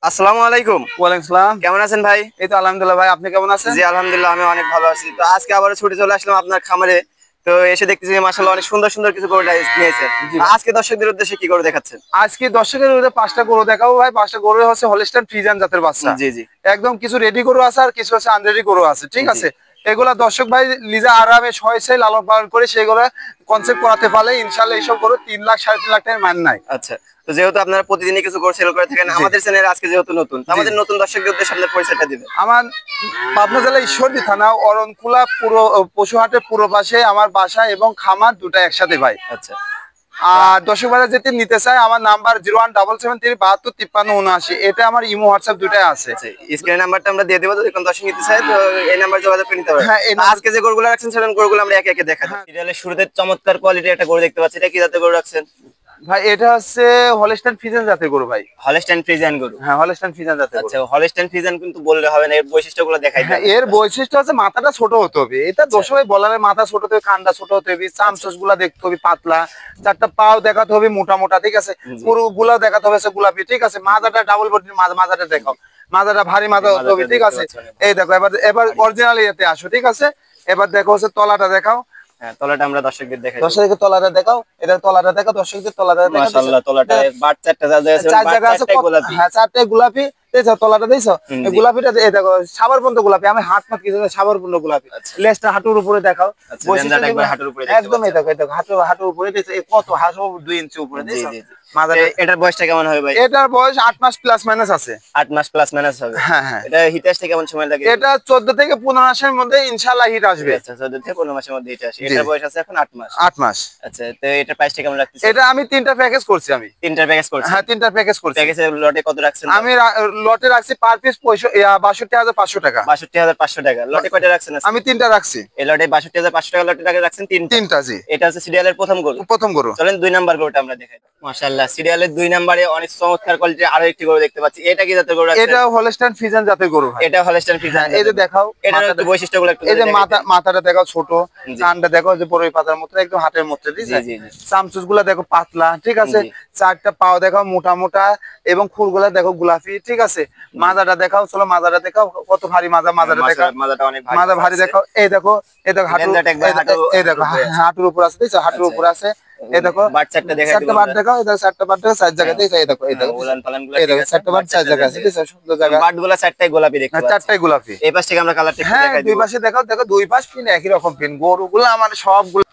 আসসালামু আলাইকুম। ওয়ালাইকুম সালাম। কেমন আছেন ভাই? এই তো আলহামদুলিল্লাহ ভাই, আপনি কেমন আছেন? জি আলহামদুলিল্লাহ, আমি অনেক ভালো আছি। তো আজকে আবারও ছুটে চলে আসলাম আপনার খামারে। তো এসে দেখতেছি মাশাআল্লাহ অনেক সুন্দর সুন্দর কিছু গরু নিয়েছেন। জি ভাই। আজকে দর্শকদের উদ্দেশ্যে কি গরু দেখাচ্ছেন? আজকে দর্শকের মধ্যে 5টা গরু দেখাবো ভাই। 5টা গরু হচ্ছে হলস্টাইন ফ্রিজিয়ান জাতের বাচ্চা। জি জি একদম কিছু রেডি গরু আছে আর কিছু হচ্ছে আনরেডি গরু আছে, ঠিক জি আছে। এগুলা দর্শক ভাই লিজা আরামে সহজে লালন পালন করে সেগুলো কনসেপ্ট করাতে পারলে ইনশাআল্লাহ এইসব গরু 3 লাখ 3.5 লাখ টাকার মান নাই। আচ্ছা। তো যেহেতু আপনারা প্রতিদিনই কিছু গরু সেল করে থাকেন, জি আমাদের চ্যানেলে আজকে যেহেতু নতুন, তো জি আমাদের নতুন দর্শকদের উদ্দেশ্যে আপনার পরিচয়টা দিবেন। আমার পাবনা জেলা ঈশ্বরদী থানা অরণকুলা পুরো পশুহাটের পুরো পাশে আমার বাসা এবং খামার দুটা একসাথে ভাই। আচ্ছা আর দর্শক ভাইরা যেতে নিতে চায় আমার নাম্বার 01773 72 53 79। এটা আমার ইমো হোয়াটসঅ্যাপ দুটাই আছে। আচ্ছা, স্ক্রিন নাম্বারটা আমরা দিয়ে দেবো, যদি কোনো দর্শক নিতে চায় তো এই নাম্বার যোগাযোগ করে নিতে পারবে। হ্যাঁ, এই আজকে যে গরুগুলো রাখছেন সেরকম গরুগুলো আমরা একে একে দেখাবো। সিরিয়ালের শুরুতে চমৎকার কোয়ালিটির একটা গরু দেখতে পাচ্ছি, এটা কি জাতের গরু রাখছেন? ভাই এটা হচ্ছে হলস্টাইন ফ্রিজিয়ান জাতের গরু ভাই। হলস্টাইন ফ্রিজিয়ান গরু। হ্যাঁ, হলস্টাইন ফ্রিজিয়ান জাতের গরু। আচ্ছা, হলস্টাইন ফ্রিজিয়ান কিন্তু বললে হবে না, এর বৈশিষ্ট্যগুলো দেখাই হ্যাঁ, দেন। এর বৈশিষ্ট্য হচ্ছে মাথাটা ছোট হতে হবে। এটা দর্শক ভাই বলার মাথা ছোট হতে হবে, কানটা ছোট হতে হবে, চামচস গুলা দেখতে হবে পাতলা, চারটা পাও দেখাতে হবে মোটা মোটা, ঠিক আছে। পুরো গুলা দেখাতে হবে গোলাপি, ঠিক আছে। মাজাটা ডাবল বডির মাজাটা দেখাও, মাজাটা ভারী মাজা হতে হবে, ঠিক আছে। এই দেখো, এবার এবার অরিজিনাল ইয়েতে আসো, ঠিক আছে। এবার দেখো হচ্ছে তলাটা দেখাও। হ্যাঁ, তলাটা আমরা দর্শকদের দেখাই। দর্শকদের তলাটা দেখাও, এটা তলাটা দেখাও, দর্শকদের তলাটা দেখাও। মাশাআল্লাহ, তলাটা বাট চারটা জায়গা আছে, চার বাট জায়গা আছে, চারটাই গোলাপি। হ্যাঁ চারটাই গোলাপি। দেখছো তলাটা দেখছো, এই গোলাপিটা এই দেখো সাবার পর্যন্ত গোলাপি। আমি হাত মাত কিছু সাবার পূর্ণ গোলাপি। লেজটা হাঁটুর উপরে দেখাও, আচ্ছা, বৈশিষ্ট্য লেন্দাটা একবার হাঁটুর উপরে দেখতে একদম এই দেখো, এই দেখো হাঁটুর উপরে দেখছো, এই কত হাঁটু 2 ইঞ্চি উপরে জি দেখছো জি জি। মাথাটা। এটার বয়সটা কেমন হবে ভাই? এটার বয়স 8 মাস প্লাস মাইনাস আছে। 8 মাস প্লাস মাইনাস হবে। হ্যাঁ হ্যাঁ, এটা হিট আসতে কেমন সময় লাগে? এটা 14 থেকে 15 মাসের মধ্যে ইনশাআল্লাহ হিট আসবে। আচ্ছা, 14 থেকে 15 মাসের মধ্যে হিট আসে। এটার বয়স আছে এখন 8 মাস। 8 মাস। আচ্ছা, তো এটার প্রাইসটা কেমন রাখতেছেন? এটা আমি 3টা প্যাকেজ করছি আমি। তিনটা প্যাকেজ করছেন? হ্যাঁ, 3টা প্যাকেজ করছি। প্যাকেজের লটে কত রাখছেন? আমি লটে রাখছি পার পিস 62,500 টাকা। 62,500 টাকা। লটে কয়টা রাখছেন আজকে? আমি 3টা রাখছি। এই লটে 62,500 টাকা লটে টাকা রাখছেন তিনটা। 3টা জি। এটা হচ্ছে সিরিয়ালের প্রথম গরু। প্রথম গরু। চলেন 2 নাম্বার গরুটা আমরা দেখাই। মাশাআল্লাহ, সিরিয়ালের 2 নাম্বারে অনেক চমৎকার কোয়ালিটির আরো একটি গরু দেখতে পাচ্ছি। এটা কি জাতের গরু রাখছেন? এটা হলস্টাইন ফ্রিজিয়ান জাতের গরু ভাই। এটা হলস্টাইন ফ্রিজিয়ান। এই যে দেখাও, এটার একটু বৈশিষ্ট্যগুলো একটু এই যে দেখাই দেন। মাথাটা দেখাও ছোট, জি। কানটা দেখো যে বড়ই পাতার মতো একদম হাতের মতো, ঠিক জি আছে। জি জি। চামচুস গুলা দেখো পাতলা, ঠিক আছে। জি। চারটা পাও দেখাও মোটা মোটা এবং খুরগুলা দেখো গোলাপি, ঠিক আছে। মাজাটা দেখাও, চলো মাজাটা দেখাও, কত ভারী মাজা, মাজাটা দেখাও। মাজাটা অনেক ভারী। মাজা ভারী দেখাও। এই দেখো, এই দেখো হাঁটু, লেন্দাটা একবার এই দেখো হাঁটুর উপর আছে, দেখছো হাঁটুর উপর আছে। এই দেখো বাট চারটা দেখাই চারটা দিব বাট আমরা। দেখাও, এই দেখো চারটা বাট দেখো, চার জায়গায় দেখছো, এই দেখো, এই দেখো উলান পালানগুলো এই ঠিক দেখো আছে। চারটা বাট চার জায়গায় আছে, দেখছো সুন্দর জায়গা। বাটগুলো চারটাই গোলাপি দেখতে পাচ্ছি। চারটাই গোলাপি। এই পাশ থেকে আমরা কালারটা একটু হ্যাঁ, দেখাই দুই দিব। পাশে দেখাও, দেখো দুই পাশ পিন একই রকম পিন, গরুগুলো আমার সবগুলো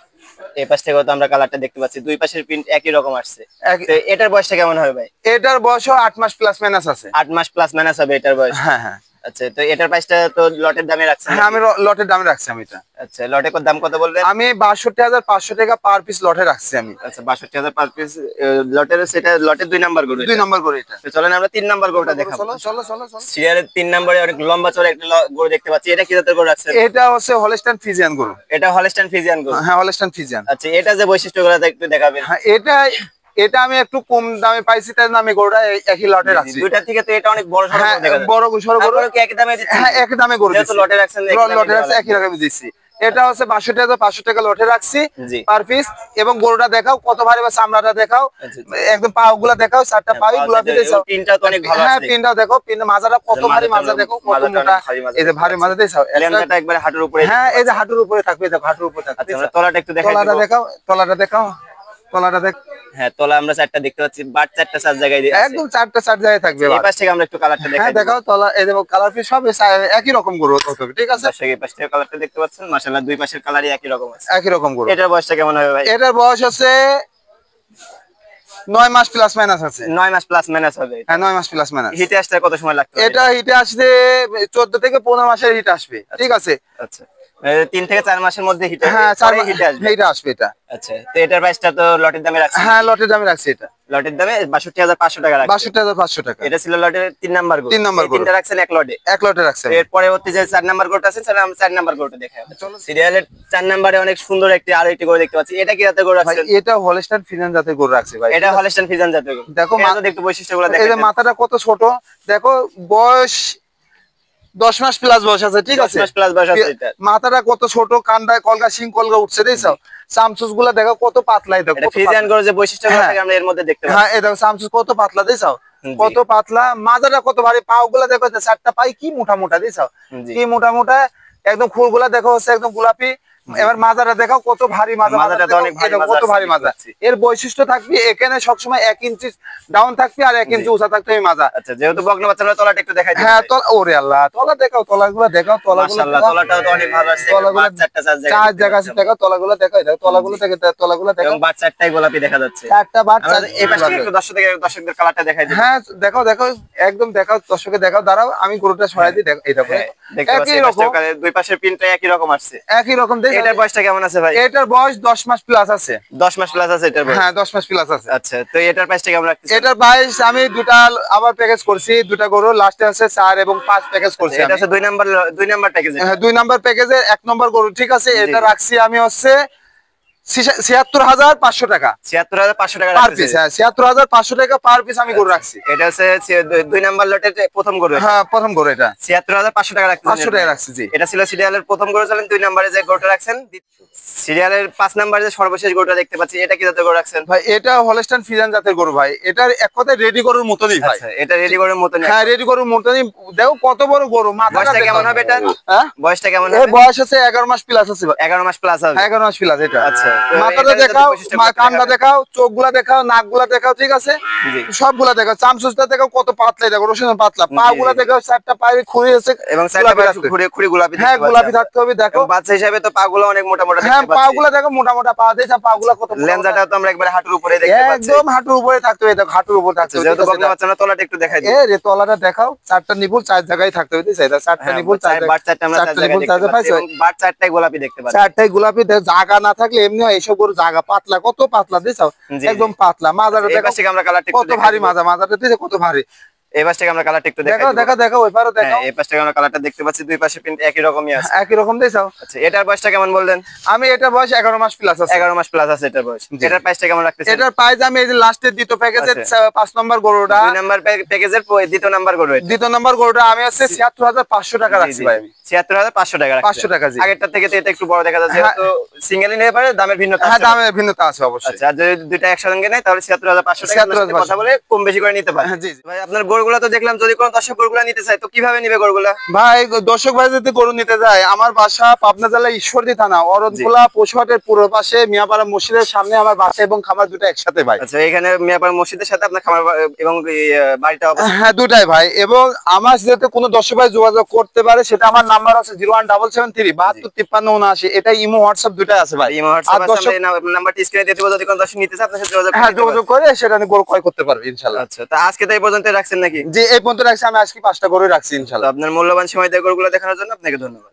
এই পাশ থেকেও তো আমরা কালারটা দেখতে পাচ্ছি, দুই পাশের প্রিন্ট একই রকম আসছে। এক- তো এটার বয়সটা কেমন হবে ভাই? এটার বয়সও 8 মাস প্লাস মাইনাস আছে। 8 মাস প্লাস মাইনাস হবে এটার বয়স। হ্যাঁ হ্যাঁ আচ্ছা, তো এটার প্রাইসটা তো লটের দামে রাখছেন হ্যাঁ, নাকি? আমি লটের দামে রাখছি আমি এটা। আচ্ছা, লটে কত দাম কত বললেন? আমি 62,500 টাকা পার পিস লটে রাখছি আমি। আচ্ছা, 62,000 পার পিস। লটের সেটা লটের 2 নাম্বার গরু। 2 নম্বর করে এটা। তো চলেন আমরা 3 নাম্বার গরুটা দেখাবো। চলো চলো চলো চলো। সিরিয়ালের 3 নাম্বারে অনেক লম্বা চড়া একটা গরু দেখতে পাচ্ছি। এটা কি জাতের গরু রাখছেন? এটা হচ্ছে হলস্টাইন ফ্রিজিয়ান গরু। এটা হলস্টাইন ফ্রিজিয়ান গরু। হ্যাঁ, হলস্টাইন ফ্রিজিয়ান। আচ্ছা, এটা যে বৈশিষ্ট্যগুলো একটু দেখাবেন। হ্যাঁ, এটা এটা আমি একটু কম দামে পাইছি, তাই আমি গরুটা একই লটে রাখছি। দুইটা থেকে তো এটা অনেক বড় সড়ো হ্যাঁ, দেখা যায়। বড় সরো গরু। তারপরে কি একই দামে দিচ্ছেন? হ্যাঁ, একই দামে গরু যেহেতু দিচ্ছি। লটে রাখছেন একই দামে লটে রাখছি, দেওয়া একই রকম দিচ্ছি। এটা হচ্ছে 62,500 টাকা লটে রাখছি জি। Per piece. এবং গরুটা দেখাও কত ভারী, বা চামড়াটা দেখাও, আচ্ছা, একদম পাও গুলা দেখাও, চারটা পাই পাও গোলাপি চারটা, দেখাও। এবং পিনটাও তো অনেক ভালো হ্যাঁ, আছে। পিনটাও দেখো, পিন মাজাটা কত ভারী মাজা দেখো, কত মাজাটা মোটা। অনেক ভারী মাজা এই যে ভারী মাজা দেখাও। লেন্দাটা একবার হাঁটুর উপরে। হ্যাঁ, এই যে হাঁটুর উপরে থাকবে, দেখো হাঁটুর উপরে থাকবে। আচ্ছা, আমরা তলাটা একটু দেখাই তলাটা দিব। দেখাও, তলাটা দেখাও, তলাটা দেখ। হ্যাঁ, তলা আমরা চারটা দেখতে পাচ্ছি, বাট চারটা চার জায়গায় দিয়ে আছে। একদম চারটা চার জায়গায় থাকবে। এই পাশ থেকে আমরা একটু কালারটা হ্যাঁ, দেখাই দিব। দেখাও তলা, এই দেখো কালার পিস সব একই রকম গরু হতে হবে, ঠিক আছে। দর্শক এই পাশ থেকে কালারটা দেখতে পাচ্ছেন, মাশাআল্লাহ দুই পাশের কালারই একই রকম আছে। একই রকম গরু। এটার বয়সটা কেমন হবে ভাই? এটার বয়স হচ্ছে 9 মাস প্লাস মাইনাস আছে। 9 মাস প্লাস মাইনাস হবে। হ্যাঁ, 9 মাস প্লাস মাইনাস। হিটে আসতে কত সময় লাগতে পারে? এটা হিটে আসতে 14 থেকে 15 মাসের হিট আসবে, ঠিক আছে। আচ্ছা, 3 থেকে 4 মাসের মধ্যে হিটে হ্যাঁ, হিটে আসবে। হিটে আসবে এটা। আচ্ছা, তো এটার প্রাইসটা তো লটের দামে রাখছেন? হ্যাঁ, লটের দামে রাখছি এটা। লটের দামে 62,500 টাকা রাখছেন। 62,500 টাকা। এটা ছিল লটের 3 নাম্বার গরু। 3 নাম্বার এই গরু। তিনটা রাখছেন এক লটে। এক লটে রাখছি আমি। এর পরবর্তী যে 4 নাম্বার গরুটা আছে, 4 নাম্বার গরুটা দেখাই। চলো, সিরিয়ালের 4 নাম্বারে অনেক সুন্দর আরো একটি গরু দেখতে পাচ্ছি। এটা কি জাতের গরু ভাই, রাখছেন? এটা হলস্টাইন ফ্রিজিয়ান জাতের গরু রাখছি ভাই। এটা হলস্টাইন ফ্রিজিয়ান জাতের গরু। দেখো এটা দেখতে বৈশিষ্ট্যগুলো এই দেখাই যে দেন। মাথাটা কত ছোট দেখো, বয়স 10 মাস প্লাস বয়স আছে, ঠিক 10 আছে। মাস প্লাস বয়স আছে এটা। মাথাটা কত ছোট, কান্ডায় কলকা সিং কলকা উঠছে, দেখছো। চামচুস গুলা দেখো কত পাতলাই, দেখো এটা কত ফ্রিজিয়ান পাতলা। গরু যে বৈশিষ্ট্যগুলো হ্যাঁ। থাকে আমরা এর মধ্যে দেখতে পাচ্ছি। হ্যাঁ, এই দেখো চামচুস কত পাতলা, দেখছো। কত পাতলা, মাজাটা কত ভারী, পাও গুলা দেখো, চারটা পাই কি মোটা মোটা দিছাও, জি। কি মোটা মোটা, একদম খুরগুলা দেখো হচ্ছে একদম গোলাপি। এবার মাজাটা দেখাও কত ভারী মাজা, মাজাটা তো অনেক ভারী মাজা কত ভারী আসছে মাজা। দেখতে পাচ্ছি। এর বৈশিষ্ট্য থাকবে এখানে সবসময় 1 ইঞ্চি ডাউন থাকবে আর 1 ইঞ্চি উঁচা থাকবে এই মাজা। আচ্ছা, যেহেতু বকনা বাচ্চা আমরা তলাটা একটু দেখাই দিই। হ্যাঁ ওরে আল্লাহ, তলা দেখাও, তলাগুলো দেখাও, তলাগুলো মাশাআল্লাহ, তলাটাও তো অনেক ভালো আসছে। তলাগুলো চারটা চার চার জায়গা আছে, দেখো তলাগুলো দেখো, দেখো তলাগুলো দেখো, তলাগুলো দেখো, এবং বাট চারটাই গোলাপি দেখা যাচ্ছে। চারটা বাট আমরা এই পাশে থেকে একটু দর্শকদের কালারটা দেখাই দিই। হ্যাঁ দেখো দেখো, একদম দেখাও, দর্শকে দেখাও, দাঁড়াও আমি গরুটা সরাই দিই, দেখো এই দেখো হ্যাঁ, দেখতে পাচ্ছি একই এই রকম, পাশে দুই পাশের প্রিন্টটা একই রকম আসছে। একই রকম দেখো। এটার বয়সটা কেমন আছে ভাই? এটার বয়স 10 মাস প্লাস আছে। 10 মাস প্লাস আছে এটার বয়স। হ্যাঁ 10 মাস প্লাস আছে। আচ্ছা, তো এটার প্রাইসটা কেমন রাখতেছেন? এটার বয়স আমি দুটা আবার প্যাকেজ করছি, দুটা গরু লাস্টে আছে 4 এবং 5 প্যাকেজ করছি এটা আমি। হচ্ছে দুই নাম্বার প্যাকেজ। হ্যাঁ 2 নাম্বার প্যাকেজের 1 নম্বর গরু, ঠিক আছে। এটা জি। রাখছি আমি হচ্ছে ৭৬,৫০০ টাকা ৭৬,৫০০ টাকা পার রাখতেছেন। পিস। হ্যাঁ ৭৬,৫০০ টাকা পার পিস আমি গরু রাখছি। এটা হচ্ছে দুই নাম্বার লটের প্রথম গরু। হ্যাঁ প্রথম গরু এটা ৭৬,৫০০ টাকা রাখতেছেন। 500 টাকা রাখছি, জি। এটা ছিল সিরিয়ালের প্রথম গরু ছিলেন। 2 নম্বরে যে গরুটা রাখছেন, সিরিয়ালের 5 নম্বরে যে সর্বশেষ গরুটা দেখতে পাচ্ছি, এটা কি জাতের গরু রাখছেন? ভাই এটা হলস্টাইন ফ্রিজিয়ান জাতের গরু ভাই, এটার এক কথায় রেডি গরুর মতনই ভাই। আচ্ছা, এটা রেডি গরুর মতন। হ্যাঁ রেডি গরুর মতনই, দেখো কত বড় গরু, মাথাটা বয়সটা দেখো। কেমন হবে এটার? হ্যাঁ বয়সটা কেমন এর হবে? বয়স আছে 11 মাস প্লাস আছে ভাই। 11 মাস প্লাস হবে। 11 মাস প্লাস এটা। আচ্ছা, তো মাথাটা এটার যদি দেখাও, বৈশিষ্ট্য কানটা দেখাবেন। দেখাও, চোখগুলা দেখাও, নাকগুলা দেখাও, ঠিক আছে, জি। সবগুলা দেখাও, চামচুসটা দেখাও কত পাতলা, দেখো রসুন পাতলা, পা গুলা দেখাও, চারটা পায়ে খুঁড়ি আছে এবং গোলাপি থাকতে হবে। খুঁড়ি গোলাপি হ্যাঁ দেখতে গোলাপি পাচ্ছি। থাকতে হবে, দেখো। এবং বাচ্চা হিসাবে তো পাগুলো অনেক মোটা মোটা হ্যাঁ দেখতে পাচ্ছি। পা গুলা দেখো, মোটা মোটা পা দিয়েছে, পা গুলা কত মোটা মোটা। লেন্সাটাও তো আমরা একবারে হাঁটুর উপরে দেখতে পাচ্ছি। একদম হাঁটুর উপরে থাকতে হবে, দেখো হাঁটুর উপর থাকতে হবে, যেহেতু ঠিক আছে, বকনা বাচ্চা আমরা তলাটা একটু দেখাই দিই। এ রে তলাটা দেখাও, চারটা নিপুল চার জায়গায় থাকতে হবে, ঠিক আছে, চারটা হ্যাঁ, নিপুল চার বাট চারটা আমরা চার চারটা জায়গায় নিপুল চার দেখতে জায়গায় পাচ্ছি পাইছো। এবং বাট চারটাই গোলাপি দেখতে পাচ্ছি। চারটাই গোলাপি, জায়গা না থাকলে এমনি হয় এইসব গরু, জায়গা পাতলা, কত পাতলা দিছাও, জি, একদম পাতলা। মাজাটা এই দেখো পাশ থেকে আমরা কালারটা একটু কত দেখাই ভারী দিব। মাজা, মাজাটা দিছে কত ভারী, এই পাশ থেকে আমরা কালারটা একটু দেখাই দেখো দিব। দেখো দেখো, ওই পারও হ্যাঁ, দেখাও, এই পাশ থেকে আমরা কালারটা দেখতে পাচ্ছি। দুই পাশে প্রিন্ট একই রকমই আছে। একই রকম দিছাও। আচ্ছা, এটার বয়সটা কেমন বললেন? আমি এটা বয়স 11 মাস প্লাস আছে। 11 মাস প্লাস আছে এটার বয়স। জি। এটার প্রাইসটা কেমন রাখতেছেন? এটার প্রাইস আমি এই যে লাস্টের দ্বিতীয় প্যাকেজের আচ্ছা। 5 নম্বর গরুটা, 2 নাম্বার প্যাকেজের দ্বিতীয় নাম্বার গরু এটা। দ্বিতীয় নম্বর গরুটা আমি হচ্ছে ৭৬,৫০০ টাকা রাখছি ভাই আমি। ৭৬,৫০০ টাকা রাখছেন। 500 টাকা, জি। আগেরটার থেকে তো এটা একটু বড় দেখা যাচ্ছে। হ্যাঁ। যেহেতু সিঙ্গেলই নিতে পারে, দামের ভিন্নতা হ্যাঁ আছে। দামের ভিন্নতা আছে অবশ্যই। আচ্ছা, আর যদি দুইটা একসঙ্গে নেয় তাহলে ৭৬,৫০০ টাকা আপনার সাথে ৭৬,৫০০ কথা বলে কম বেশি করে নিতে পারে। হ্যাঁ, জি, জি। ভাই আপনার গরুগুলো তো দেখলাম, যদি কোনো দর্শক গরুগুলো নিতে চায় তো কিভাবে নিবে গরুগুলা? ভাই দর্শক ভাই যদি গরু নিতে যায়, আমার বাসা পাবনা জেলা ঈশ্বরদী থানা অরণখোলা পশুহাটের পূর্ব পাশে মিয়াপাড়া মসজিদের সামনে আমার বাসা এবং খামার দুটো একসাথে ভাই। আচ্ছা, এখানে মিয়াপাড়া মসজিদের সাথে আপনার খামার এবং বাড়িটা অবস্থিত। হ্যাঁ দুটাই ভাই। এবং আমার সাথে কোনো দর্শক ভাই যোগাযোগ করতে পারে, সেটা আমার নাম্বার আছে 01773 725379। এটা ইমো হোয়াটসঅ্যাপ দুটাই আছে ভাই। এই হোয়াটসঅ্যাপ আর আছে, দর্শক, আমরা এই নাম্বারটি স্ক্রিনে দিয়ে দেব। যদি কোনো দর্শক নিতে চায় আপনার সাথে যোগাযোগ হ্যাঁ করতে যোগাযোগ পারে। করে সেটা নিয়ে গরু ক্রয় করতে পারবে ইনশাল্লাহ। আচ্ছা, তো আজকে তো এই পর্যন্ত রাখছেন নাকি? যে এই পর্যন্ত রাখছি আমি, আজকে 5টা গরু রাখছি তো ইনশাল্লাহ। আপনার মূল্যবান সময় দিয়ে গরুগুলো দেখানোর জন্য আপনাকে ধন্যবাদ।